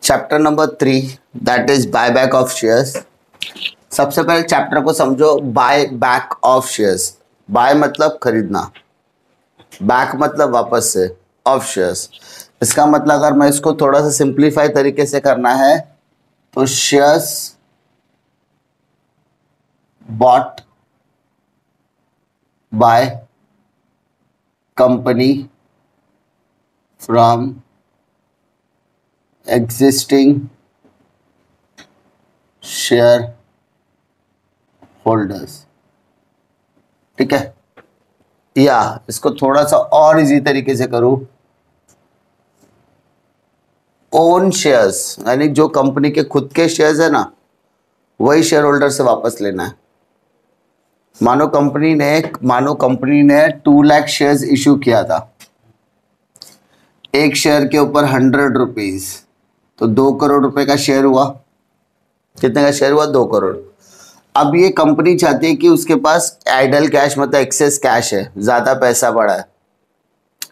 Chapter number 3 that is buy back of shares. सबसे पहले chapter को समझो, buy back of shares. Buy मतलब खरीदना, बैक मतलब वापस से, ऑफ शेयर्स इसका मतलब अगर मैं इसको थोड़ा सा सिंप्लीफाई तरीके से करना है तो shares bought by company from existing share holders. ठीक है, या इसको थोड़ा सा और इजी तरीके से करूं, ओन शेयर्स यानी जो कंपनी के खुद के शेयर्स है ना, वही शेयर होल्डर से वापस लेना है। मानो कंपनी ने 2 लाख शेयर्स इशू किया था, एक शेयर के ऊपर 100 रुपीज, तो 2 करोड़ रुपए का शेयर हुआ। कितने का शेयर हुआ? 2 करोड़। अब ये कंपनी चाहती है कि उसके पास आइडल कैश मतलब एक्सेस कैश है, ज्यादा पैसा पड़ा है।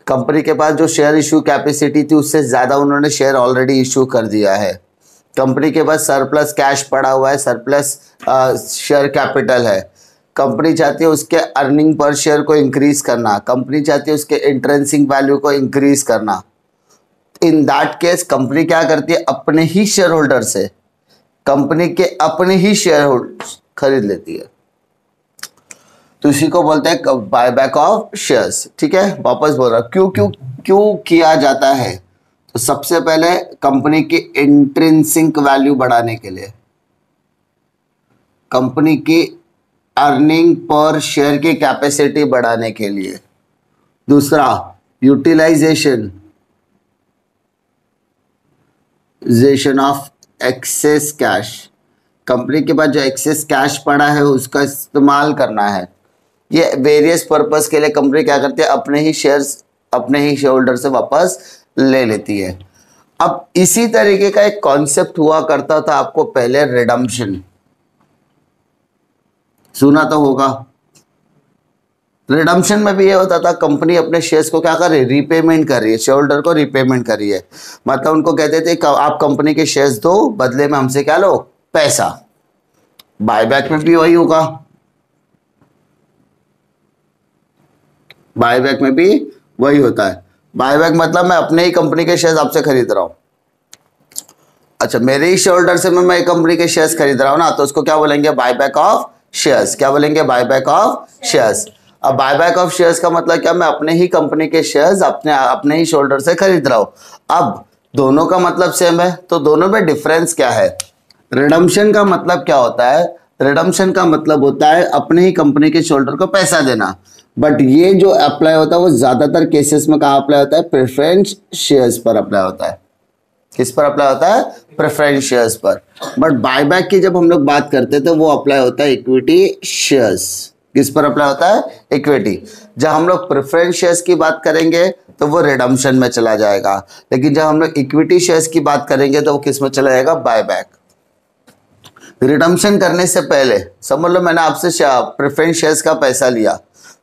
कंपनी के पास जो शेयर इशू कैपेसिटी थी उससे ज्यादा उन्होंने शेयर ऑलरेडी इशू कर दिया है। कंपनी के पास सरप्लस कैश पड़ा हुआ है, सरप्लस शेयर कैपिटल है। कंपनी चाहती है उसके अर्निंग पर शेयर को इंक्रीज करना, कंपनी चाहती है उसके इंट्रेंसिक वैल्यू को इंक्रीज करना। इन दैट केस कंपनी क्या करती है? अपने ही शेयर होल्डर से, कंपनी के अपने ही शेयर होल्डर खरीद लेती है। तो इसी को बोलते हैं बाय बैक ऑफ शेयर्स। ठीक है, वापस बोल रहा क्यों किया जाता है? तो सबसे पहले कंपनी की इंट्रिंसिक वैल्यू बढ़ाने के लिए, कंपनी की अर्निंग पर शेयर की कैपेसिटी बढ़ाने के लिए। दूसरा, utilisation of excess cash, company के पास जो एक्सेस कैश पड़ा है उसका इस्तेमाल करना है। ये वेरियस पर्पस के लिए कंपनी क्या करती है? अपने ही शेयर्स अपने ही शेयर होल्डर से वापस ले लेती है। अब इसी तरीके का एक कॉन्सेप्ट हुआ करता था आपको पहले, रिडम्पशन सुना तो होगा। रिडम्पशन में भी ये होता था, कंपनी अपने शेयर्स को क्या कर रही है? रीपेमेंट कर रही है, शेयर होल्डर को रीपेमेंट कर रही है। मतलब उनको कहते थे आप कंपनी के शेयर्स दो, बदले में हमसे क्या लो? पैसा। बायबैक में भी वही होगा, बायबैक में भी वही होता है। बायबैक मतलब मैं अपने ही कंपनी के शेयर्स आपसे खरीद रहा हूं। अच्छा, मेरे ही शेयर होल्डर से मैं कंपनी के शेयर्स खरीद रहा हूं ना, तो उसको क्या बोलेंगे? Buyback of shares. क्या बोलेंगे? Buyback of shares. अब बायबैक ऑफ शेयर्स का मतलब क्या? मैं अपने ही कंपनी के शेयर्स अपने ही शेयर होल्डर से खरीद रहा हूं। अब दोनों का मतलब सेम है, तो दोनों में डिफरेंस क्या है? रिडम्पशन का मतलब क्या होता है? रिडम्पशन का मतलब होता है अपने ही कंपनी के शेयर होल्डर को पैसा देना। बट ये जो अप्लाई होता है वो ज्यादातर केसेस में कहां अप्लाई होता है? प्रेफरेंस शेयर्स पर अप्लाई होता है। किस पर अप्लाई होता है? प्रेफरेंस शेयर्स पर। बट बायबैक की जब हम लोग बात करते हैं तो वो अप्लाई होता है इक्विटी शेयर्स। किस पर अप्लाई होता है? इक्विटी। जब हम लोग प्रेफरेंस शेयर्स की बात करेंगे तो वो रिडम्पशन में चला जाएगा, लेकिन जब हम लोग इक्विटी शेयर्स की बात करेंगे तो वो किस में चला जाएगा? बायबैक। रिडम्पशन करने से पहले समझ लो मैंने आपसे प्रेफरेंस शेयर्स का पैसा लिया,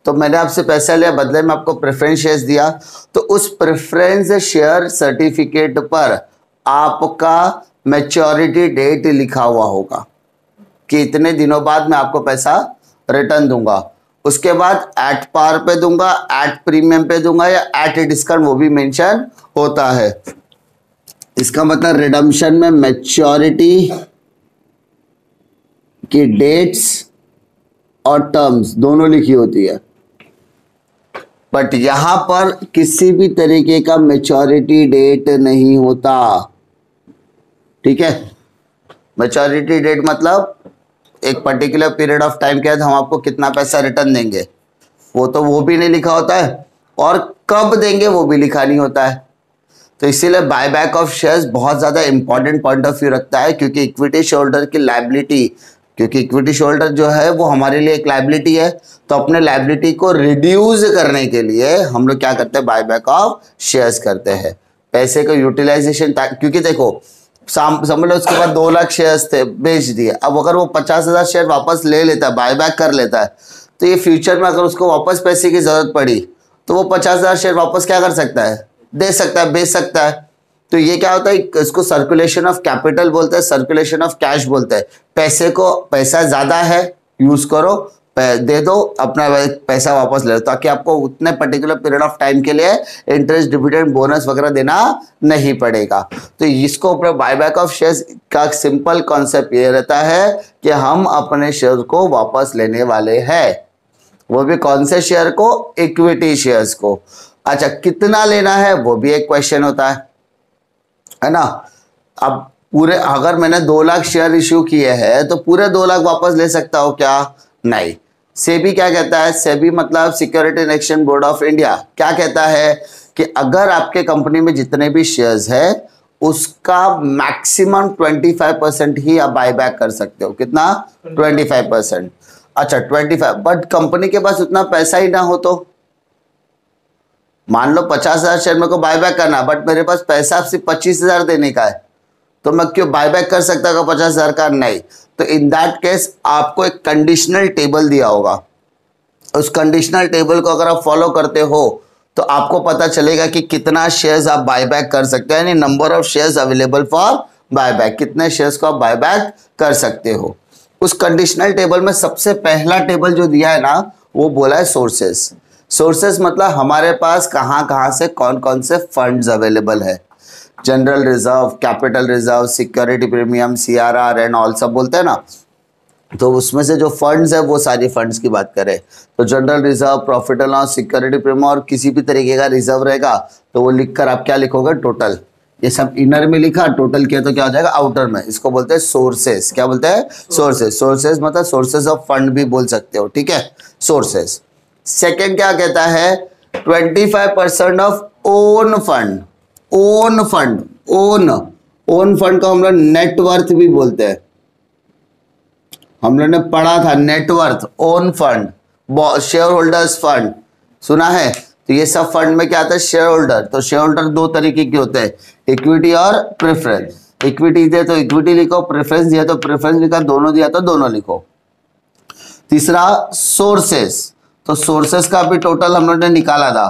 तो मैंने आपसे पैसा लिया, बदले में आपको प्रेफरेंस शेयर्स दिया, तो उस प्रेफरेंस शेयर सर्टिफिकेट पर आपका मैच्योरिटी डेट लिखा हुआ होगा कि इतने दिनों बाद मैं आपको पैसा रिटर्न दूंगा। उसके बाद एट पार पे दूंगा, एट प्रीमियम पे दूंगा या एट डिस्काउंट, वो भी मेंशन होता है। इसका मतलब रिडम्पशन में मैच्योरिटी की डेट्स और टर्म्स दोनों लिखी होती है। बट यहां पर किसी भी तरीके का मैच्योरिटी डेट नहीं होता। ठीक है, मैच्योरिटी डेट मतलब एक पर्टिकुलर पीरियड ऑफ टाइम के बाद हम आपको कितना पैसा रिटर्न देंगे, वो भी नहीं लिखा होता है, और कब देंगे वो भी लिखा नहीं होता है। तो इसीलिए बायबैक ऑफ शेयर्स बहुत ज्यादा इंपॉर्टेंट पॉइंट ऑफ व्यू रखता है, क्योंकि इक्विटी शेयर होल्डर की लायबिलिटी, क्योंकि इक्विटी शेयर होल्डर जो है वो हमारे लिए एक लायबिलिटी है, तो अपने लायबिलिटी को रिड्यूस करने के लिए हम लोग क्या करते हैं? बायबैक ऑफ शेयर्स करते हैं। पैसे को यूटिलाइजेशन, क्योंकि देखो समझ लो उसके बाद 2 लाख शेयर्स थे, बेच दिए। अब अगर वो 50,000 शेयर वापस ले लेता है, बायबैक कर लेता है, तो ये फ्यूचर में अगर उसको वापस पैसे की जरूरत पड़ी तो वो 50,000 शेयर वापस क्या कर सकता है? दे सकता है, बेच सकता है। तो ये क्या होता है, इसको सर्कुलेशन ऑफ कैपिटल बोलते हैं, सर्कुलेशन ऑफ कैश बोलते हैं। पैसा ज्यादा है, यूज करो, दे दो, अपना पैसा वापस ले लो, ताकि आपको उतने पर्टिकुलर पीरियड ऑफ टाइम के लिए इंटरेस्ट, डिविडेंड, बोनस वगैरह देना नहीं पड़ेगा। तो इसको ऊपर बायबैक ऑफ शेयर्स का सिंपल कॉन्सेप्ट ये रहता है कि हम अपने शेयर को वापस लेने वाले हैं, वो भी कौन से शेयर को, इक्विटी शेयर्स को। अच्छा, कितना लेना है वो भी एक क्वेश्चन होता है ना। अब पूरे, अगर मैंने 2 लाख शेयर इश्यू किए हैं तो पूरे 2 लाख वापस ले सकता हूं क्या? नहीं। सेबी क्या कहता है, सेबी मतलब security and exchange board of India क्या कहता है कि अगर आपके कंपनी में जितने भी शेयर्स है उसका मैक्सिमम 25% ही आप बायबैक कर सकते हो। कितना? 25%। अच्छा 25, बट कंपनी के पास उतना पैसा ही ना हो तो, मान लो 50,000 शेयर मेरे को बायबैक करना, बट मेरे पास पैसा सिर्फ 25,000 देने का है, तो मैं क्यों बायबैक कर सकता हूँ 50,000 का? नहीं। तो इन दैट केस आपको एक कंडीशनल टेबल दिया होगा, उस कंडीशनल टेबल को अगर आप फॉलो करते हो तो आपको पता चलेगा कि कितना शेयर्स आप बायबैक कर सकते हैं, यानी number of shares available for buyback, कितने शेयर्स को आप बायबैक कर सकते हो। उस कंडीशनल टेबल में सबसे पहला टेबल जो दिया है ना, वो बोला है सोर्सेस। सोर्सेस मतलब हमारे पास कहाँ कहाँ से कौन कौन से फंड्स अवेलेबल है, general reserve, capital reserve, security premium, CRR and all सब बोलते हैं ना। तो उसमें से जो फंड्स है वो सारी फंड्स की बात करें तो general reserve, profit and loss, security premium और किसी भी तरीके का रिजर्व रहेगा तो वो लिखकर आप क्या लिखोगे, टोटल। ये सब इनर में लिखा, टोटल किया तो क्या हो जाएगा, आउटर में। इसको बोलते हैं सोर्सेस। क्या बोलते हैं? सोर्सेस। सोर्सेस मतलब सोर्सेस ऑफ फंड भी बोल सकते हो, ठीक है, सोर्सेस। सेकेंड क्या कहता है, 25% of own fund. Own fund, own fund को हम लोग नेटवर्थ भी बोलते हैं। हम लोग ने पढ़ा था net worth, own fund, share holders fund सुना है। तो ये सब फंड में क्या आता है, शेयर होल्डर। तो शेयर होल्डर 2 तरीके के होते हैं, इक्विटी और प्रेफरेंस। इक्विटी दिया तो इक्विटी लिखो, प्रेफरेंस दिया तो प्रेफरेंस लिखा, दोनों दिया तो दोनों लिखो। तीसरा सोर्सेस, तो सोर्सेस का भी टोटल हम लोग ने निकाला था,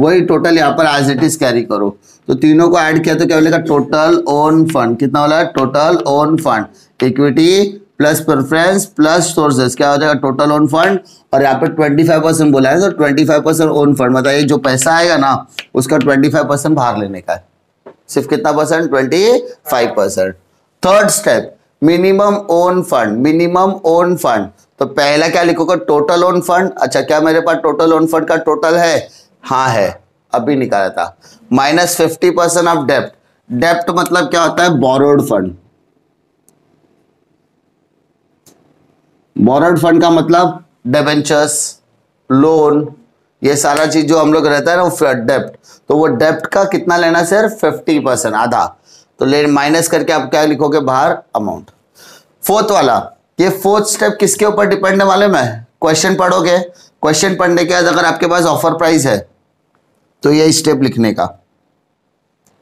वही टोटल यहाँ पर एज इट इज कैरी करो। तो तीनों को ऐड किया तो क्या बोलेगा, टोटल ओन फंड। कितना बोला, total own fund, equity plus preference plus sources, क्या हो जाएगा, टोटल ओन फंड। और यहाँ पे 25% बोला है, तो 25% ओन फंड मतलब ये जो पैसा आएगा ना उसका 25% बाहर लेने का है। सिर्फ कितना percent, 25%। Third step, minimum own fund. Minimum own fund तो पहला क्या लिखोगे, टोटल ओन फंड। अच्छा क्या मेरे पास टोटल ओन फंड का टोटल है? हाँ है, अभी निकाला था। माइनस 50% ऑफ डेप्ट। डेप्ट मतलब क्या होता है, बोरोड फंड। बोरोड फंड का मतलब डिबेंचर्स, लोन, ये सारा चीज जो हम लोग रहता है ना वो डेप्ट। तो वो डेप्ट का कितना लेना, सिर्फ 50%, आधा। तो ले माइनस करके आप क्या लिखोगे बाहर, अमाउंट। फोर्थ वाला, ये फोर्थ स्टेप किसके ऊपर डिपेंड है मालूम है, क्वेश्चन पढ़ोगे, क्वेश्चन पढ़ने के बाद अगर आपके पास ऑफर प्राइस है तो ये स्टेप लिखने का,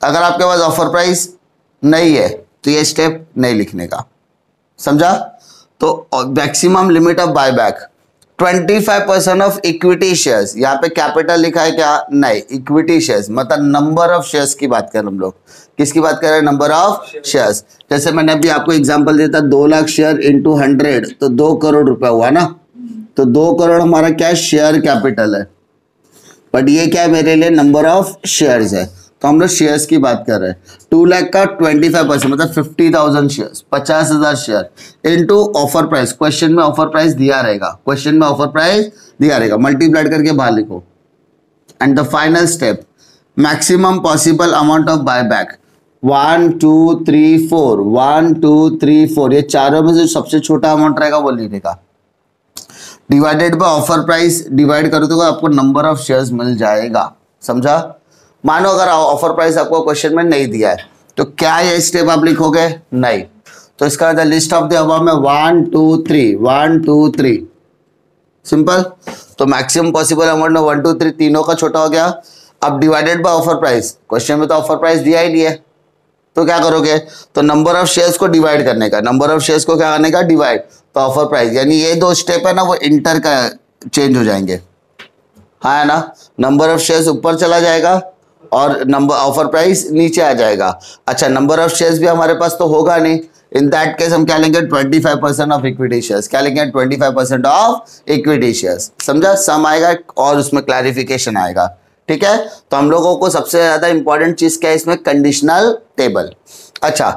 अगर आपके पास ऑफर प्राइस नहीं है तो ये स्टेप नहीं लिखने का, समझा। तो maximum limit of buyback 25% of equity shares. यहाँ पे कैपिटल लिखा है क्या, नहीं, इक्विटी शेयर्स मतलब नंबर ऑफ शेयर्स की बात कर रहे हैं हम लोग। किसकी बात कर रहे हैं, नंबर ऑफ शेयर्स। जैसे मैंने अभी आपको एग्जांपल दिया था, 2 लाख शेयर इंटू 100 तो 2 करोड़ रुपया हुआ ना। तो 2 करोड़ हमारा क्या, शेयर कैपिटल है, बट ये क्या है मेरे लिए, नंबर ऑफ शेयर्स है। तो हम लोग शेयर्स की बात कर रहे हैं। 2 लाख का 25% मतलब 50,000 shares, 50,000 share into offer price. Question में ऑफर प्राइस दिया रहेगा, क्वेश्चन में ऑफर प्राइस दिया रहेगा, मल्टीप्लाइड करके बाहर लिखो। And the final step, maximum possible amount of buyback 1 2 3 4, 1 2 3 4, ये चारों में से सबसे छोटा अमाउंट रहेगा वो लेने का, divided by offer price. Divide करो तो आपको नंबर ऑफ शेयर्स मिल जाएगा, समझा। मानो अगर ऑफर प्राइस आपको क्वेश्चन में नहीं दिया है तो क्या ये स्टेप आप लिखोगे, नहीं। तो इसका मतलब लिस्ट ऑफ द अबव में 1 2 3, 1 2 3, सिंपल। तो मैक्सिमम पॉसिबल अमाउंट में 1 2 3 तीनों का छोटा हो गया। अब divided by offer price, question में तो ऑफर प्राइस दिया ही नहीं है तो क्या करोगे, तो नंबर ऑफ शेयर्स को डिवाइड करने का, नंबर ऑफ शेयर्स को क्या करने का, डिवाइड। तो ऑफर प्राइस, यानी ये 2 स्टेप है ना वो इंटर का चेंज हो जाएंगे, हाँ है ना। नंबर ऑफ शेयर्स ऊपर चला जाएगा और नंबर ऑफर प्राइस नीचे आ जाएगा। अच्छा, नंबर ऑफ शेयर्स भी हमारे पास तो होगा नहीं, इन दैट केस हम क्या लेंगे 25% ऑफ इक्विटी शेयर्स। क्या लेंगे 25% ऑफ इक्विटी शेयर्स। समझा, सम आएगा और उसमें क्लैरिफिकेशन आएगा। ठीक है, तो हम लोगों को सबसे ज्यादा इंपॉर्टेंट चीज क्या है इसमें, कंडीशनल टेबल। अच्छा,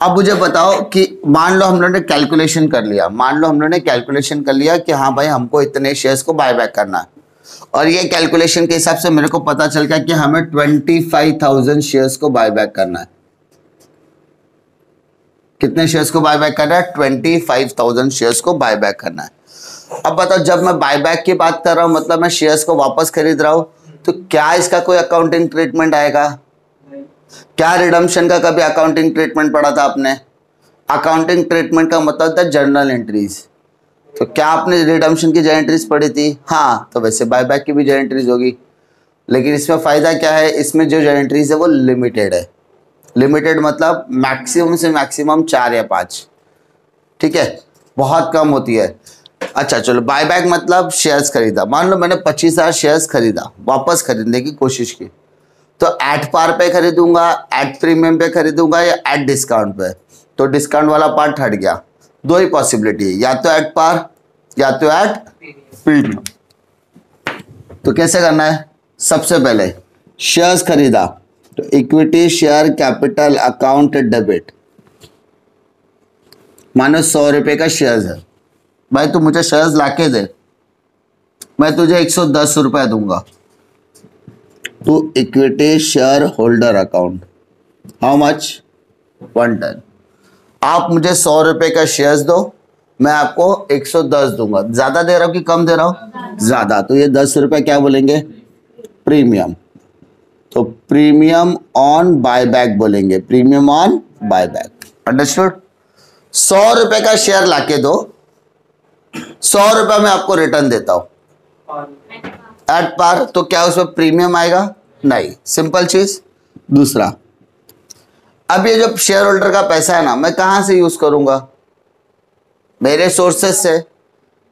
अब मुझे बताओ कि मान लो हम लोगों ने कैलकुलेशन कर लिया, मान लो हम लोगों ने कैलकुलेशन कर लिया कि हाँ भाई हमको इतने शेयर्स को बाय बैक करना है, और ये कैलकुलेशन के हिसाब से मेरे को पता चल गया कि हमें 25,000 शेयर्स को बाय बैक करना है। कितने शेयर्स को बाय बैक करना है, 25,000 शेयर्स को बाय बैक करना है। अब बताओ, जब मैं बाय बैक की बात कर रहा हूं मतलब मैं शेयर्स को वापस खरीद रहा हूं, तो क्या इसका कोई अकाउंटिंग ट्रीटमेंट आएगा? क्या रिडम्पशन का कभी अकाउंटिंग ट्रीटमेंट पढ़ा था आपने? अकाउंटिंग ट्रीटमेंट का मतलब था जर्नल एंट्रीज। तो क्या आपने रिडम्पशन की जर्नल एंट्रीज पढ़ी थी? हाँ, तो वैसे बायबैक की भी जर्नल एंट्रीज होगी, लेकिन इसमें फायदा क्या है, इसमें जो जर्नल एंट्रीज है वो लिमिटेड है। लिमिटेड मतलब मैक्सिमम से मैक्सिमम 4 या 5, ठीक है, बहुत कम होती है। अच्छा चलो, बायबैक मतलब शेयर्स खरीदा, मान लो मैंने 25,000 शेयर्स खरीदा, वापस खरीदने की कोशिश की, तो एट पार पे खरीदूंगा, एट प्रीमियम पे खरीदूंगा या एट डिस्काउंट पे? तो डिस्काउंट वाला पार्ट हट गया। दो ही पॉसिबिलिटी है, या तो एट पार या तो एट प्रीमियम। तो कैसे करना है, सबसे पहले शेयर्स खरीदा तो equity share capital account debit, मानो 100 रुपए का शेयर्स है, भाई तू मुझे शेयर्स लाके दे, मैं तुझे 110 रुपए दूंगा। To equity shareholder account, how much, 110। आप मुझे 100 रुपए का शेयर्स दो, मैं आपको 110 दूंगा। ज्यादा दे रहा हूं कि कम दे रहा हूं? ज्यादा, तो ये 10 रुपए क्या बोलेंगे, प्रीमियम। तो प्रीमियम ऑन बायबैक बोलेंगे, प्रीमियम ऑन बायबैक। अंडरस्टूड? 100 रुपए का शेयर लाके दो, 100 रुपए में आपको रिटर्न देता हूं एट पार, तो क्या उसमें प्रीमियम आएगा? नहीं, सिंपल चीज। दूसरा, अब ये जो शेयर होल्डर का पैसा है ना, मैं कहां से यूज करूंगा, मेरे सोर्सेस से।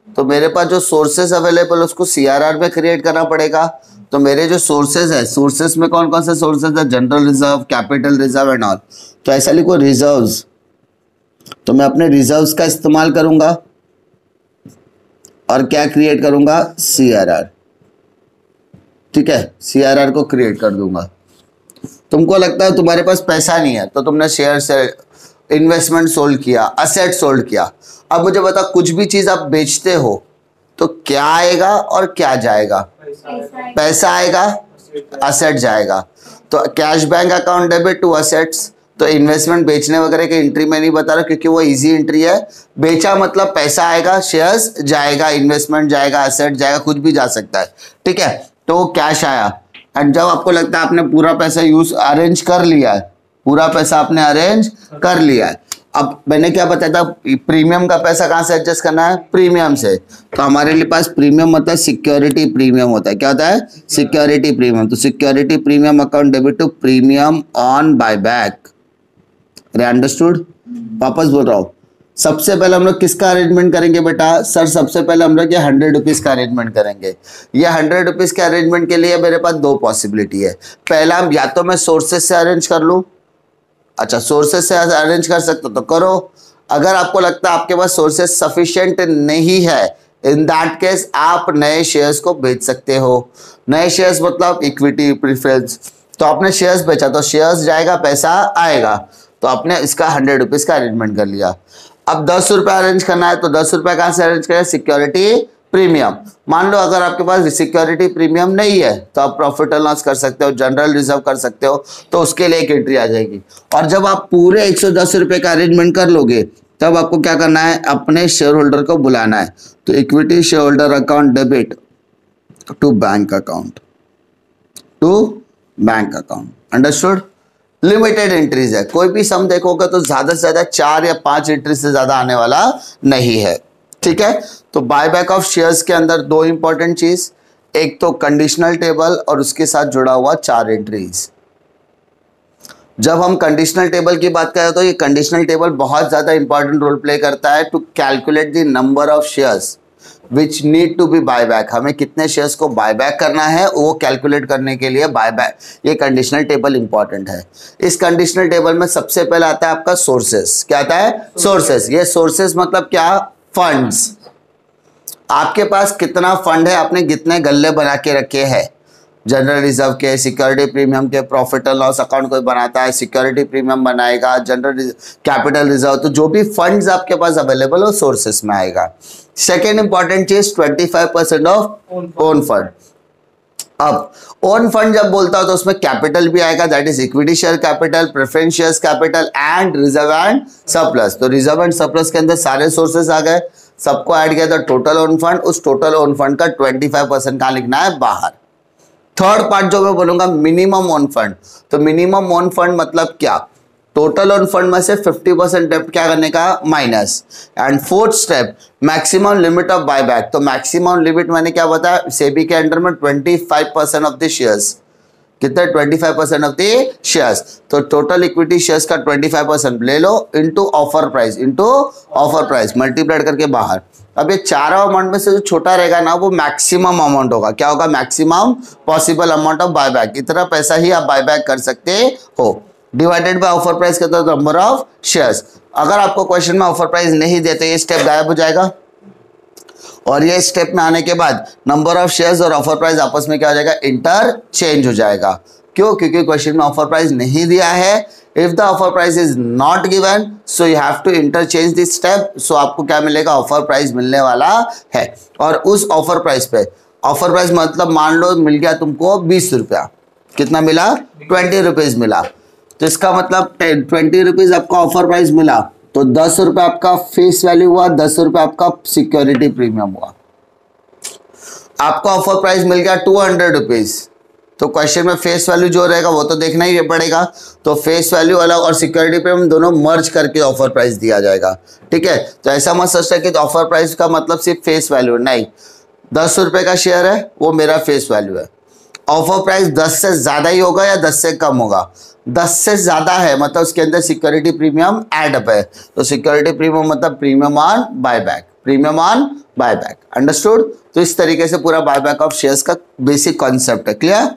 तो मेरे पास जो सोर्सेस अवेलेबल उसको सीआरआर में क्रिएट करना पड़ेगा। तो मेरे जो सोर्सेस है, सोर्सेस में कौन कौन से सोर्सेस है, general reserve, capital reserve and all. तो ऐसा लिखो रिजर्व्स, तो मैं अपने रिजर्व्स का इस्तेमाल करूंगा और क्या क्रिएट करूंगा, सीआरआर। ठीक है, सीआरआर को क्रिएट कर दूंगा। तुमको लगता है तुम्हारे पास पैसा नहीं है, तो तुमने शेयर से इन्वेस्टमेंट सोल्ड किया, असेट सोल्ड किया। अब मुझे बता, कुछ भी चीज आप बेचते हो तो क्या आएगा और क्या जाएगा? पैसा आएगा, असेट जाएगा। तो cash bank account debit to assets. तो इन्वेस्टमेंट बेचने वगैरह की एंट्री में नहीं बता रहा क्योंकि वो इजी एंट्री है। बेचा मतलब पैसा आएगा, शेयर्स जाएगा, इन्वेस्टमेंट जाएगा, असेट जाएगा, कुछ भी जा सकता है। ठीक है, तो वो कैश आया। एंड जब आपको लगता है आपने पूरा पैसा यूज अरेंज कर लिया है, पूरा पैसा आपने अरेंज कर लिया है, अब मैंने क्या बताया था, प्रीमियम का पैसा कहां से एडजस्ट करना है, प्रीमियम से। तो हमारे लिए पास प्रीमियम मतलब सिक्योरिटी प्रीमियम होता है। क्या होता है, सिक्योरिटी प्रीमियम। तो security premium account debit to premium on buyback. Understood? वापस बोल रहा हूं, सबसे पहले हम लोग किसका अरेंजमेंट करेंगे बेटा, सर सबसे पहले हम लोग ये 100 रुपीज का अरेंजमेंट करेंगे। ये 100 रुपीज के अरेंजमेंट के लिए मेरे पास दो पॉसिबिलिटी है। पहला, या तो मैं सोर्सेस से अरेंज कर लूं। अच्छा, सोर्सेस से अरेंज कर सकते हो तो करो। अगर आपको लगता है आपके पास सोर्सेस सफिशिएंट नहीं है, इन दैट केस आप नए शेयर्स को बेच सकते हो। नए शेयर्स मतलब इक्विटी प्रीफरेंस। तो आपने शेयर्स बेचा तो शेयर्स जाएगा, पैसा आएगा। तो आपने इसका 100 रुपीज का अरेंजमेंट कर लिया। अब 10 रुपये अरेंज करना है, तो 10 रुपये कहां से अरेंज करें, सिक्योरिटी प्रीमियम। मान लो अगर आपके पास सिक्योरिटी प्रीमियम नहीं है तो आप प्रॉफिट एंड लॉस कर सकते हो, जनरल रिजर्व कर सकते हो, तो उसके लिए एक एंट्री आ जाएगी। और जब आप पूरे 110 रुपये का अरेंजमेंट कर लोगे तब आपको क्या करना है, अपने शेयर होल्डर को बुलाना है। तो equity shareholder account debit to bank account, to bank account. Understood? Limited entries है, कोई भी सम देखोगे तो ज्यादा से ज्यादा 4 या 5 एंट्री से ज्यादा आने वाला नहीं है। ठीक है, तो बायबैक ऑफ शेयर्स के अंदर दो इंपॉर्टेंट चीज, एक तो कंडीशनल टेबल और उसके साथ जुड़ा हुआ 4 एंट्रीज। जब हम कंडीशनल टेबल की बात करें तो ये कंडीशनल टेबल बहुत ज्यादा इंपॉर्टेंट रोल प्ले करता है to calculate the number of shares. Which need to be buyback, हमें कितने शेयर्स को बायबैक करना है वो कैलकुलेट करने के लिए बायबैक, ये कंडीशनल टेबल इंपॉर्टेंट है। इस कंडीशनल टेबल में सबसे पहले आता है आपका सोर्सेस। क्या आता है? सोर्सेस। ये सोर्सेस मतलब क्या? फंड्स। आपके पास कितना फंड है, आपने कितने गल्ले बना के रखे हैं, जनरल रिजर्व के, सिक्योरिटी प्रीमियम के, प्रॉफिट एंड लॉस अकाउंट कोई बनाता है, सिक्योरिटी प्रीमियम बनाएगा, जनरल कैपिटल रिजर्व, तो जो भी फंड्स आपके पास अवेलेबल हो सोर्सेस में आएगा। सेकेंड इंपॉर्टेंट चीज 25% ऑफ ओन फंड। अब ओन फंड जब बोलता हो तो उसमें कैपिटल भी आएगा, that is equity share capital, preference share capital and reserve and surplus. तो रिजर्व एंड सरप्लस के अंदर सारे सोर्सेस आ गए, सबको ऐड किया तो टोटल ओन फंड, उस टोटल ओन फंड का 25% कहां लिखना है? बाहर। थर्ड पार्ट जो मैं बोलूंगा मिनिमम ओन फंड। तो मिनिमम ओन फंड मतलब क्या? टोटल ओन फंड में से 50% डेप्ट क्या करने का? Minus. And fourth step maximum limit of buyback. तो मैक्सिमम लिमिट मैंने क्या बताया? सेबी के अंडर में 25% ऑफ द शेयर्स। कितना? 25% ऑफ द शेयर्स। तो टोटल इक्विटी शेयर्स का 25% ले लो into offer price, into offer price multiplied करके बाहर। अब ये चारों अमाउंट में से जो छोटा रहेगा ना वो मैक्सिमम अमाउंट होगा। क्या होगा? Maximum possible amount of buyback. इतना पैसा ही आप बायबैक कर सकते हो, डिवाइडेड बाय ऑफर प्राइस के तो नंबर ऑफ शेयर्स। अगर आपको क्वेश्चन में ऑफर प्राइस नहीं देते ये स्टेप गायब हो जाएगा, और ये स्टेप में आने के बाद नंबर ऑफ शेयर्स और ऑफर प्राइस आपस में क्या हो जाएगा? इंटरचेंज हो जाएगा। क्यों? क्योंकि क्वेश्चन में ऑफर प्राइस नहीं दिया है। If the offer price is not given so you have to interchange this step. So आपको क्या मिलेगा? ऑफर प्राइस मिलने वाला है। और उस ऑफर प्राइस पे, ऑफर प्राइस मतलब मान लो मिल गया तुमको 20 रुपया, कितना मिला? 20 रुपीज मिला। तो इसका मतलब 20 रुपीज आपका ऑफर प्राइस मिला, तो 10 रुपये आपका फेस वैल्यू हुआ, 10 रुपये आपका सिक्योरिटी प्रीमियम हुआ। आपका ऑफर प्राइस मिल गया 200 रुपीज, तो क्वेश्चन में फेस वैल्यू जो रहेगा वो तो देखना ही पड़ेगा। तो फेस वैल्यू अलग और सिक्योरिटी प्रीमियम दोनों मर्ज करके ऑफर प्राइस दिया जाएगा। ठीक है, तो ऐसा मत सोचना कि ऑफर प्राइस का मतलब सिर्फ फेस वैल्यू, नहीं। 10 रुपये का शेयर है वो मेरा फेस वैल्यू है। ऑफर प्राइस 10 से ज्यादा ही होगा या 10 से कम होगा? 10 से ज्यादा है मतलब उसके अंदर सिक्योरिटी प्रीमियम ऐड अप है। तो सिक्योरिटी प्रीमियम मतलब premium on buyback, premium on buyback. Understood? तो इस तरीके से पूरा बायबैक ऑफ शेयर्स का बेसिक कॉन्सेप्ट है। क्लियर?